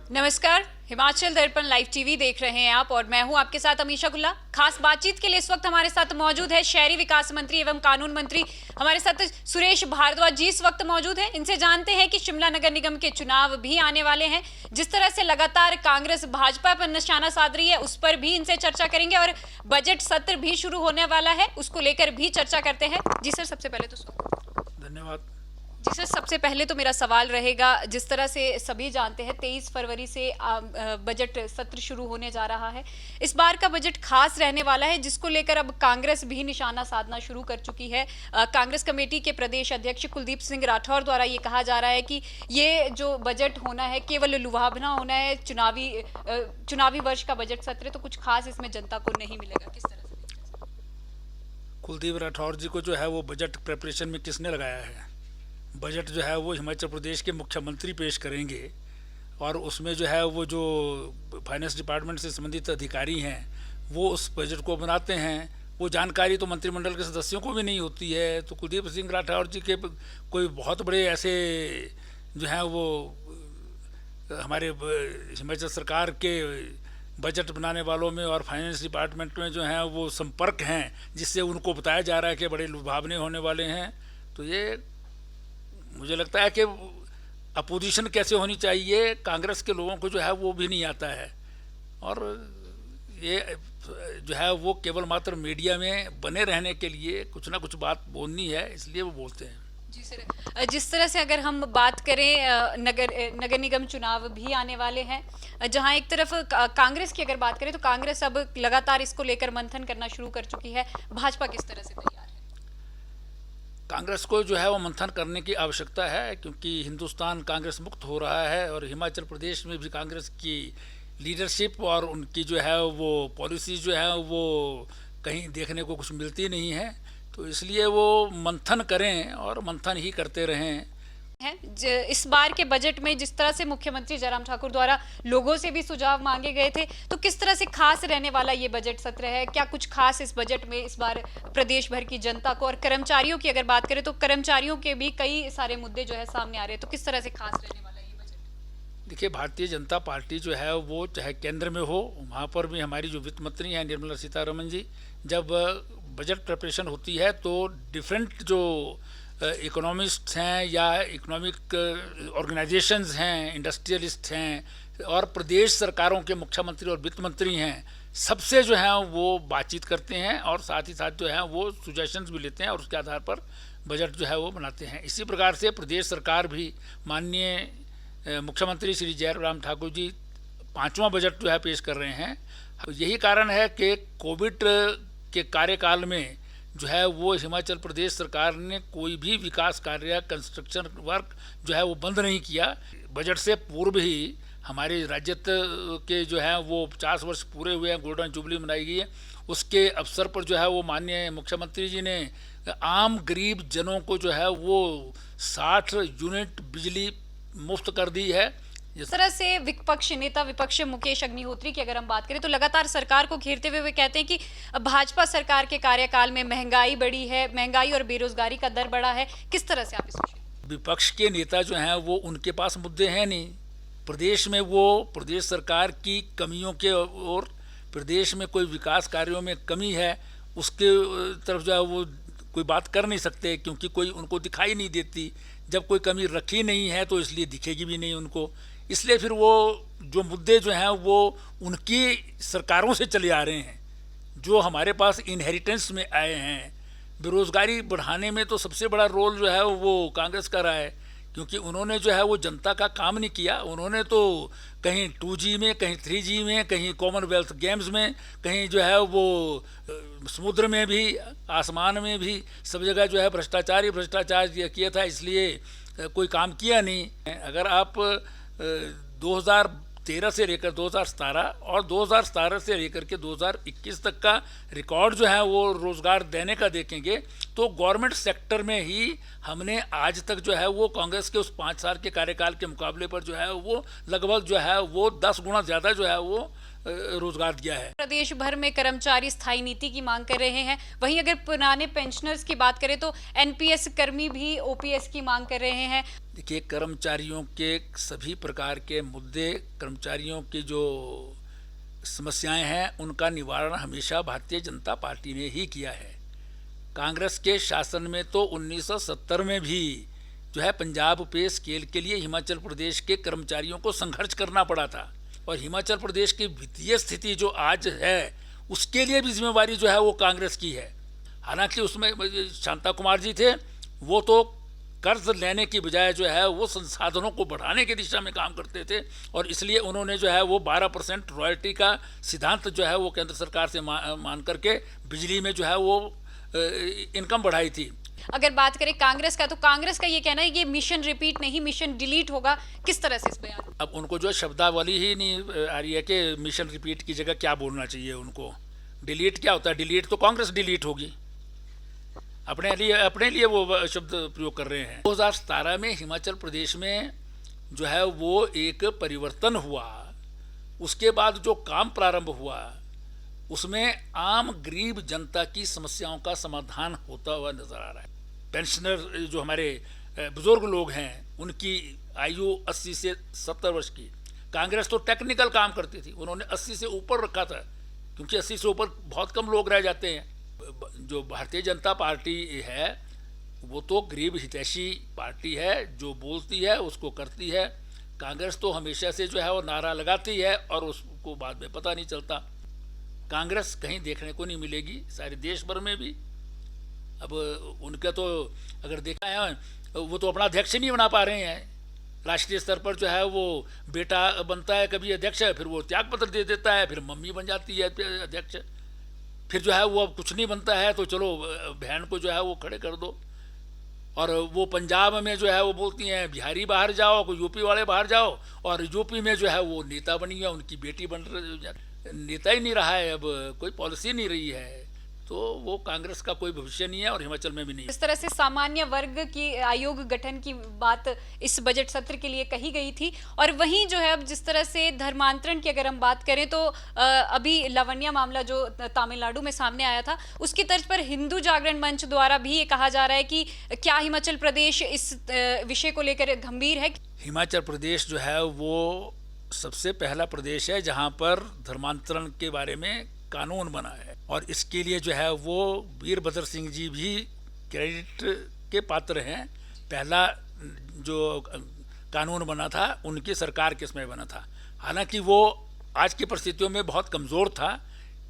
नमस्कार। हिमाचल दर्पण live TV देख रहे हैं आप और मैं हूं आपके साथ अमीशा गुल्ला। खास बातचीत के लिए इस वक्त हमारे साथ मौजूद है शहरी विकास मंत्री एवं कानून मंत्री हमारे साथ सुरेश भारद्वाज जी इस वक्त मौजूद हैं। इनसे जानते हैं कि शिमला नगर निगम के चुनाव भी आने वाले हैं। जिस तरह से लगातार कांग्रेस भाजपा पर निशाना साध रही है उस पर भी इनसे चर्चा करेंगे और बजट सत्र भी शुरू होने वाला है उसको लेकर भी चर्चा करते हैं। जी सर, सबसे पहले तो धन्यवाद। जी सर, सबसे पहले तो मेरा सवाल रहेगा, जिस तरह से सभी जानते हैं 23 फरवरी से बजट सत्र शुरू होने जा रहा है। इस बार का बजट खास रहने वाला है जिसको लेकर अब कांग्रेस भी निशाना साधना शुरू कर चुकी है। कांग्रेस कमेटी के प्रदेश अध्यक्ष कुलदीप सिंह राठौर द्वारा ये कहा जा रहा है कि ये जो बजट होना है केवल लुभावना होना है, चुनावी वर्ष का बजट सत्र है, तो कुछ खास इसमें जनता को नहीं मिलेगा। किस तरह से? कुलदीप राठौर जी को जो है वो बजट प्रिपरेशन में किसने लगाया है? बजट जो है वो हिमाचल प्रदेश के मुख्यमंत्री पेश करेंगे और उसमें जो है वो जो फाइनेंस डिपार्टमेंट से संबंधित अधिकारी हैं वो उस बजट को बनाते हैं। वो जानकारी तो मंत्रिमंडल के सदस्यों को भी नहीं होती है। तो कुलदीप सिंह राठौर जी के कोई बहुत बड़े ऐसे जो हैं वो हमारे हिमाचल सरकार के बजट बनाने वालों में और फाइनेंस डिपार्टमेंट में जो हैं वो संपर्क हैं जिससे उनको बताया जा रहा है कि बड़े लुभावने होने वाले हैं। तो ये मुझे लगता है कि अपोजिशन कैसे होनी चाहिए कांग्रेस के लोगों को जो है वो भी नहीं आता है और ये जो है वो केवल मात्र मीडिया में बने रहने के लिए कुछ ना कुछ बात बोलनी है, इसलिए वो बोलते हैं। जी सर, जिस तरह से अगर हम बात करें नगर निगम चुनाव भी आने वाले हैं, जहां एक तरफ कांग्रेस की अगर बात करें तो कांग्रेस अब लगातार इसको लेकर मंथन करना शुरू कर चुकी है। भाजपा किस तरह से तैयार है? कांग्रेस को जो है वो मंथन करने की आवश्यकता है क्योंकि हिंदुस्तान कांग्रेस मुक्त हो रहा है और हिमाचल प्रदेश में भी कांग्रेस की लीडरशिप और उनकी जो है वो पॉलिसी जो है वो कहीं देखने को कुछ मिलती नहीं है। तो इसलिए वो मंथन करें और मंथन ही करते रहें। इस बार के बजट में जिस तरह से मुख्यमंत्री जयराम ठाकुर द्वारा लोगों से भी सुझाव मांगे गए थे, तो किस तरह से खास रहने वाला ये बजट सत्र है? क्या कुछ खास इस बजट में इस बार प्रदेश भर की जनता को और कर्मचारियों की अगर बात करें तो कर्मचारियों के भी कई सारे मुद्दे जो है सामने आ रहे हैं, तो किस तरह से खास रहने वाला ये बजट? देखिए, भारतीय जनता पार्टी जो है वो चाहे केंद्र में हो, वहाँ पर भी हमारी जो वित्त मंत्री हैं निर्मला सीतारमण जी, जब बजट प्रिपरेशन होती है तो डिफरेंट जो इकोनॉमिस्ट हैं या इकोनॉमिक ऑर्गेनाइजेशंस हैं, इंडस्ट्रियलिस्ट हैं और प्रदेश सरकारों के मुख्यमंत्री और वित्त मंत्री हैं, सबसे जो है वो बातचीत करते हैं और साथ ही साथ जो है वो सुजेशंस भी लेते हैं और उसके आधार पर बजट जो है वो बनाते हैं। इसी प्रकार से प्रदेश सरकार भी माननीय मुख्यमंत्री श्री जयराम ठाकुर जी 5वां बजट जो है पेश कर रहे हैं। यही कारण है कि कोविड के कार्यकाल में जो है वो हिमाचल प्रदेश सरकार ने कोई भी विकास कार्य कंस्ट्रक्शन वर्क जो है वो बंद नहीं किया। बजट से पूर्व ही हमारे राज्यत्व के जो है वो 50 वर्ष पूरे हुए हैं, गोल्डन जुबली मनाई गई है। उसके अवसर पर जो है वो माननीय मुख्यमंत्री जी ने आम गरीब जनों को जो है वो 60 यूनिट बिजली मुफ्त कर दी है। इस तरह से विपक्ष नेता विपक्ष मुकेश अग्निहोत्री की अगर हम बात करें तो लगातार सरकार को घेरते हुए वे कहते हैं कि भाजपा सरकार के कार्यकाल में महंगाई बढ़ी है, महंगाई और बेरोजगारी का दर बढ़ा है। किस तरह से आप इसको? विपक्ष के नेता जो हैं वो उनके पास मुद्दे हैं नहीं। प्रदेश में वो प्रदेश सरकार की कमियों के और प्रदेश में कोई विकास कार्यों में कमी है उसके तरफ जो है वो कोई बात कर नहीं सकते क्योंकि कोई उनको दिखाई नहीं देती। जब कोई कमी रखी नहीं है तो इसलिए दिखेगी भी नहीं उनको। इसलिए फिर वो जो मुद्दे जो हैं वो उनकी सरकारों से चले आ रहे हैं जो हमारे पास इनहेरिटेंस में आए हैं। बेरोज़गारी बढ़ाने में तो सबसे बड़ा रोल जो है वो कांग्रेस का रहा है क्योंकि उन्होंने जो है वो जनता का काम नहीं किया। उन्होंने तो कहीं 2G में, कहीं 3G में, कहीं कॉमनवेल्थ गेम्स में, कहीं जो है वो समुद्र में भी, आसमान में भी, सब जगह जो है भ्रष्टाचार ही भ्रष्टाचार किया था। इसलिए कोई काम किया नहीं। अगर आप 2013 से लेकर 2017 और 2017 से लेकर के 2021 तक का रिकॉर्ड जो है वो रोज़गार देने का देखेंगे तो गवर्नमेंट सेक्टर में ही हमने आज तक जो है वो कांग्रेस के उस 5 साल के कार्यकाल के मुकाबले पर जो है वो लगभग जो है वो 10 गुना ज़्यादा जो है वो रोजगार दिया है। प्रदेश भर में कर्मचारी स्थायी नीति की मांग कर रहे हैं। वहीं अगर पुराने पेंशनर्स की बात करें तो एनपीएस कर्मी भी ओपीएस की मांग कर रहे हैं। देखिए, कर्मचारियों के सभी प्रकार के मुद्दे, कर्मचारियों की जो समस्याएं हैं, उनका निवारण हमेशा भारतीय जनता पार्टी ने ही किया है। कांग्रेस के शासन में तो 1970 में भी जो है पंजाब पे स्केल के लिए हिमाचल प्रदेश के कर्मचारियों को संघर्ष करना पड़ा था, और हिमाचल प्रदेश की वित्तीय स्थिति जो आज है उसके लिए भी जिम्मेवारी जो है वो कांग्रेस की है। हालांकि उसमें शांता कुमार जी थे, वो तो कर्ज लेने की बजाय जो है वो संसाधनों को बढ़ाने की दिशा में काम करते थे, और इसलिए उन्होंने जो है वो 12% रॉयल्टी का सिद्धांत जो है वो केंद्र सरकार से मान करके बिजली में जो है वो इनकम बढ़ाई थी। अगर बात करें कांग्रेस का, तो कांग्रेस का ये कहना है कि ये मिशन रिपीट नहीं, मिशन डिलीट होगा। किस तरह से इस बयान? अब उनको जो शब्दावली ही नहीं आ रही है कि मिशन रिपीट की जगह क्या बोलना चाहिए उनको। डिलीट क्या होता है? डिलीट तो कांग्रेस डिलीट होगी। अपने लिए वो शब्द प्रयोग कर रहे हैं। 2017 में हिमाचल प्रदेश में जो है वो एक परिवर्तन हुआ। उसके बाद जो काम प्रारंभ हुआ उसमें आम गरीब जनता की समस्याओं का समाधान होता हुआ नजर आ रहा है। पेंशनर जो हमारे बुजुर्ग लोग हैं, उनकी आयु 80 से 70 वर्ष की। कांग्रेस तो टेक्निकल काम करती थी, उन्होंने 80 से ऊपर रखा था, क्योंकि 80 से ऊपर बहुत कम लोग रह जाते हैं। जो भारतीय जनता पार्टी है वो तो गरीब हितैषी पार्टी है, जो बोलती है उसको करती है। कांग्रेस तो हमेशा से जो है वो नारा लगाती है और उसको बाद में पता नहीं चलता। कांग्रेस कहीं देखने को नहीं मिलेगी सारे देश भर में भी। अब उनका तो अगर देखा है, वो तो अपना अध्यक्ष नहीं बना पा रहे हैं। राष्ट्रीय स्तर पर जो है वो बेटा बनता है कभी अध्यक्ष, फिर वो त्यागपत्र दे देता है, फिर मम्मी बन जाती है अध्यक्ष, फिर जो है वो अब कुछ नहीं बनता है तो चलो बहन को जो है वो खड़े कर दो। और वो पंजाब में जो है वो बोलती हैं बिहारी बाहर जाओ, कोई यूपी वाले बाहर जाओ, और यूपी में जो है वो नेता बनी है, उनकी बेटी बन नेता ही नहीं रहा है, अब कोई पॉलिसी नहीं रही है, तो वो कांग्रेस का कोई भविष्य नहीं है और हिमाचल में भी नहीं। इस तरह से सामान्य वर्ग की आयोग गठन की बात इस बजट सत्र के लिए कही गई थी। और वहीं जो है अब जिस तरह से धर्मांतरण की अगर हम बात करें तो अभी लावण्या मामला जो तमिलनाडु में सामने आया था, उसकी तर्ज पर हिंदू जागरण मंच द्वारा भी ये कहा जा रहा है कि क्या हिमाचल प्रदेश इस विषय को लेकर गंभीर है? हिमाचल प्रदेश जो है वो सबसे पहला प्रदेश है जहां पर धर्मांतरण के बारे में कानून बना है, और इसके लिए जो है वो वीरभद्र सिंह जी भी क्रेडिट के पात्र हैं। पहला जो कानून बना था उनकी सरकार के समय बना था। हालांकि वो आज की परिस्थितियों में बहुत कमज़ोर था,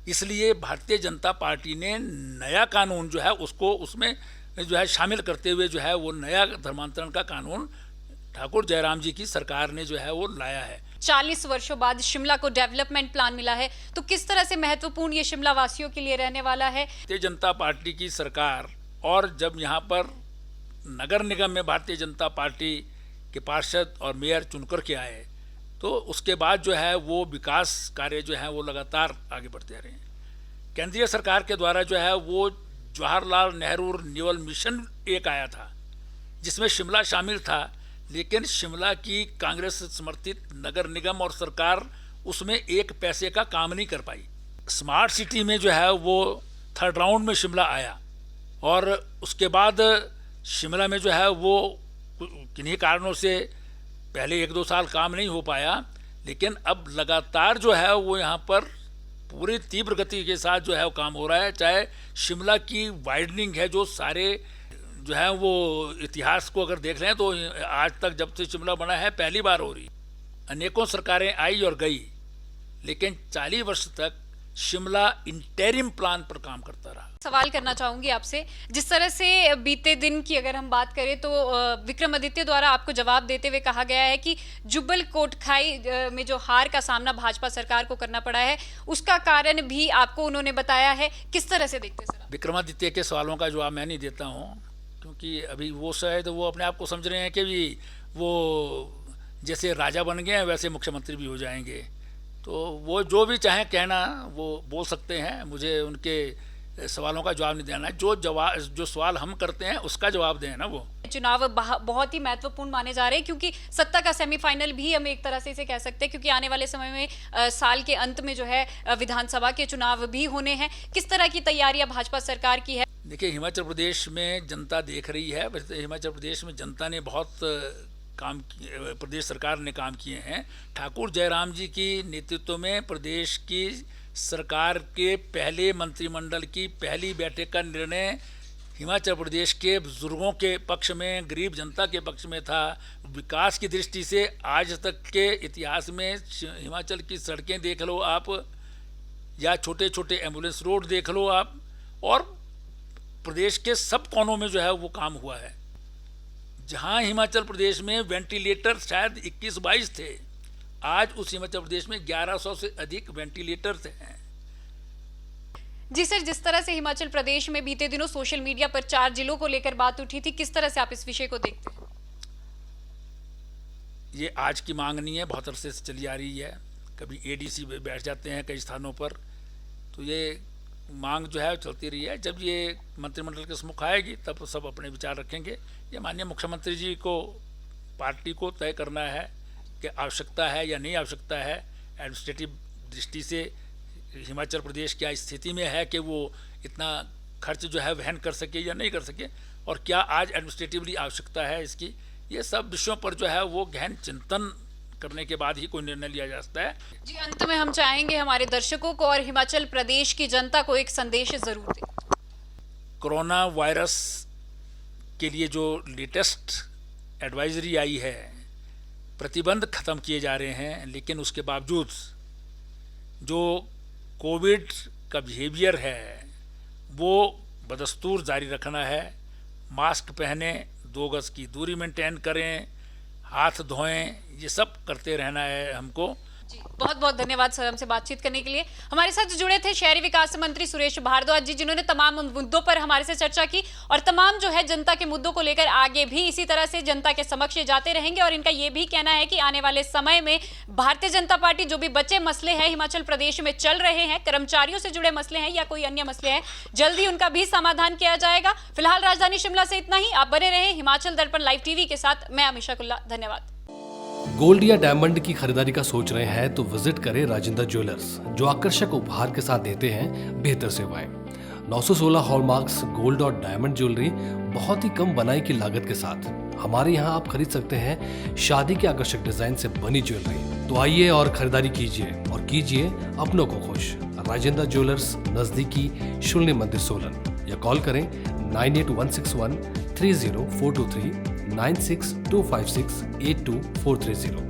इसलिए भारतीय जनता पार्टी ने नया कानून जो है उसको उसमें जो है शामिल करते हुए जो है वो नया धर्मांतरण का कानून ठाकुर जयराम जी की सरकार ने जो है वो लाया है। 40 वर्षों बाद शिमला को डेवलपमेंट प्लान मिला है, तो किस तरह से महत्वपूर्ण ये शिमला वासियों के लिए रहने वाला है? भारतीय जनता पार्टी की सरकार, और जब यहाँ पर नगर निगम में भारतीय जनता पार्टी के पार्षद और मेयर चुनकर के आए, तो उसके बाद जो है वो विकास कार्य जो है वो लगातार आगे बढ़ते रहे। केंद्रीय सरकार के द्वारा जो है वो जवाहरलाल नेहरू रिन्यूअल मिशन एक आया था, जिसमें शिमला शामिल था, लेकिन शिमला की कांग्रेस समर्थित नगर निगम और सरकार उसमें एक पैसे का काम नहीं कर पाई। स्मार्ट सिटी में जो है वो 3rd राउंड में शिमला आया, और उसके बाद शिमला में जो है वो किन्हीं कारणों से पहले 1-2 साल काम नहीं हो पाया, लेकिन अब लगातार जो है वो यहाँ पर पूरी तीव्र गति के साथ जो है वो काम हो रहा है। चाहे शिमला की वाइडनिंग है, जो सारे जो है वो इतिहास को अगर देख रहे हैं तो आज तक जब से शिमला बना है पहली बार हो रही। अनेकों सरकारें आई और गई, लेकिन 40 वर्ष तक शिमला इंटरिम प्लान पर काम करता रहा। सवाल करना चाहूंगी आपसे, जिस तरह से बीते दिन की अगर हम बात करें तो विक्रमादित्य द्वारा आपको जवाब देते हुए कहा गया है कि जुब्बल कोटखाई में जो हार का सामना भाजपा सरकार को करना पड़ा है, उसका कारण भी आपको उन्होंने बताया है। किस तरह से देखते सर? विक्रमादित्य के सवालों का जवाब मैं नहीं देता हूँ, क्योंकि अभी वो शायद वो अपने आप को समझ रहे हैं कि भी वो जैसे राजा बन गए हैं वैसे मुख्यमंत्री भी हो जाएंगे, तो वो जो भी चाहें कहना वो बोल सकते हैं। मुझे उनके सवालों का जवाब नहीं देना है। जो सवाल हम करते हैं उसका जवाब दें ना वो। चुनाव बहुत ही महत्वपूर्ण माने जा रहे हैं, क्योंकि सत्ता का सेमीफाइनल भी हम एक तरह से इसे कह सकते हैं, क्योंकि आने वाले समय में साल के अंत में जो है विधानसभा के चुनाव भी होने हैं। किस तरह की तैयारियां भाजपा सरकार की है? देखिए, हिमाचल प्रदेश में जनता देख रही है। वैसे हिमाचल प्रदेश में जनता ने बहुत काम प्रदेश सरकार ने काम किए हैं। ठाकुर जयराम जी की नेतृत्व में प्रदेश की सरकार के पहले मंत्रिमंडल की पहली बैठक का निर्णय हिमाचल प्रदेश के बुजुर्गों के पक्ष में, गरीब जनता के पक्ष में था। विकास की दृष्टि से आज तक के इतिहास में हिमाचल की सड़कें देख लो आप, या छोटे छोटे एम्बुलेंस रोड देख लो आप, और प्रदेश के सब कोनों में जो है वो काम हुआ है। जहां हिमाचल प्रदेश में वेंटिलेटर शायद 21-22 थे, आज उस हिमाचल प्रदेश में 1100 से अधिक वेंटिलेटर हैं। जी सर, जिस तरह से हिमाचल प्रदेश में बीते दिनों सोशल मीडिया पर 4 जिलों को लेकर बात उठी थी, किस तरह से आप इस विषय को देखते हैं? ये आज की मांग नहीं है, बहुत अरसे से चली आ रही है। कभी एडीसी बैठ जाते हैं कई स्थानों पर, तो ये मांग जो है चलती रही है। जब ये मंत्रिमंडल के सम्मुख आएगी तब सब अपने विचार रखेंगे। ये माननीय मुख्यमंत्री जी को, पार्टी को तय करना है कि आवश्यकता है या नहीं आवश्यकता है। एडमिनिस्ट्रेटिव दृष्टि से हिमाचल प्रदेश क्या स्थिति में है कि वो इतना खर्च जो है वहन कर सके या नहीं कर सके, और क्या आज एडमिनिस्ट्रेटिवली आवश्यकता है इसकी। ये सब विषयों पर जो है वो गहन चिंतन करने के बाद ही कोई निर्णय लिया जा सकता है। जी, अंत में हम चाहेंगे हमारे दर्शकों को और हिमाचल प्रदेश की जनता को एक संदेश जरूर दें। कोरोना वायरस के लिए जो लेटेस्ट एडवाइजरी आई है, प्रतिबंध खत्म किए जा रहे हैं, लेकिन उसके बावजूद जो कोविड का बिहेवियर है वो बदस्तूर जारी रखना है। मास्क पहने, 2 गज की दूरी मेंटेन करें, हाथ धोएं, ये सब करते रहना है हमको। जी, बहुत बहुत धन्यवाद सर हमसे बातचीत करने के लिए। हमारे साथ जुड़े थे शहरी विकास मंत्री सुरेश भारद्वाज जी, जिन्होंने तमाम मुद्दों पर हमारे से चर्चा की, और तमाम जो है जनता के मुद्दों को लेकर आगे भी इसी तरह से जनता के समक्ष जाते रहेंगे। और इनका ये भी कहना है कि आने वाले समय में भारतीय जनता पार्टी जो भी बचे मसले हैं हिमाचल प्रदेश में चल रहे हैं, कर्मचारियों से जुड़े मसले हैं या कोई अन्य मसले हैं, जल्द ही उनका भी समाधान किया जाएगा। फिलहाल राजधानी शिमला से इतना ही। आप बने रहे हिमाचल दर्पण लाइव टीवी के साथ। मैं अमीशा कुल्ला, धन्यवाद। गोल्ड या डायमंड की खरीदारी का सोच रहे हैं तो विजिट करें राजेंद्र ज्वेलर्स, जो आकर्षक उपहार के साथ देते हैं बेहतर सेवाएं। 916 हॉलमार्क्स गोल्ड और डायमंड ज्वेलरी बहुत ही कम बनाई की लागत के साथ। हमारे यहाँ आप खरीद सकते हैं शादी के आकर्षक डिजाइन से बनी ज्वेलरी। तो आइए और खरीदारी कीजिए और कीजिए अपनों को खुश। राजेंद्र ज्वेलर्स, नजदीकी शून्य मंदिर सोलन, या कॉल करें 9816130423 9625682430।